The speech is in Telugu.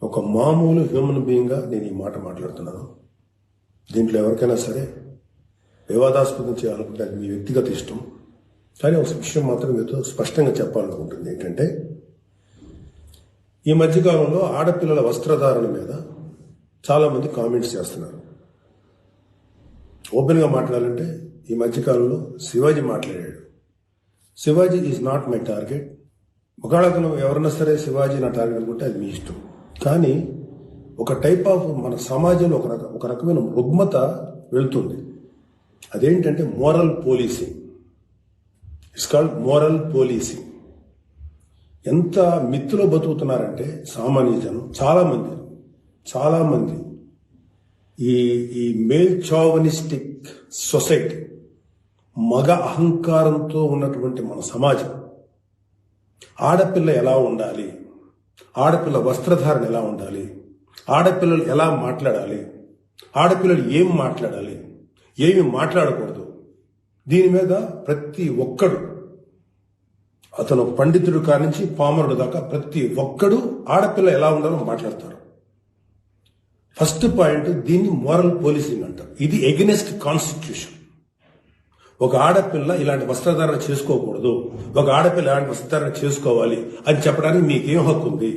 ఒక మామూలు హ్యూమన్ బీయింగ్గా నేను ఈ మాట మాట్లాడుతున్నాను. దీంట్లో ఎవరికైనా సరే వివాదాస్పదం చేయాలనుకుంటే అది మీ వ్యక్తిగత ఇష్టం. కానీ ఒక విషయం మాత్రం మీతో స్పష్టంగా చెప్పాలనుకుంటుంది ఏంటంటే, ఈ మధ్యకాలంలో ఆడపిల్లల వస్త్రధారణ మీద చాలామంది కామెంట్స్ చేస్తున్నారు. ఓపెన్గా మాట్లాడాలంటే ఈ మధ్యకాలంలో శివాజీ మాట్లాడాడు. Shivaji is not my target. ఒకవేళ ఎవరైనా సరే శివాజీ నా టార్గెట్ అనుకుంటే అది మీ ఇష్టం. కానీ ఒక టైప్ ఆఫ్ మన సమాజంలో ఒక రకమైన రుగ్మత వెళ్తుంది. అదేంటంటే moral policing. It's called moral policing. ఎంత మిత్తులో బతుకుతున్నారంటే సామాన్య జనం చాలామంది ఈ మేల్ చావనిస్టిక్ సొసైటీ, మగ అహంకారంతో ఉన్నటువంటి మన సమాజం, ఆడపిల్ల ఎలా ఉండాలి, ఆడపిల్ల వస్త్రధారణ ఎలా ఉండాలి, ఆడపిల్లలు ఎలా మాట్లాడాలి, ఆడపిల్లలు ఏం మాట్లాడాలి, ఏమి మాట్లాడకూడదు, దీని మీద ప్రతి ఒక్కడు, అతను పండితుడు కానించి పామరుడు దాకా ప్రతి ఒక్కడు ఆడపిల్ల ఎలా ఉండాలో మాట్లాడతారు. ఫస్ట్ పాయింట్, దీన్ని మోరల్ పోలీసింగ్ అంటారు. ఇది ఎగెనెస్ట్ కాన్స్టిట్యూషన్. ఒక ఆడపిల్ల ఇలాంటి వస్త్రధారణ చేసుకోకూడదు, ఒక ఆడపిల్ల ఇలాంటి వస్త్రధారణ చేసుకోవాలి అని చెప్పడానికి మీకేం హక్కు ఉంది?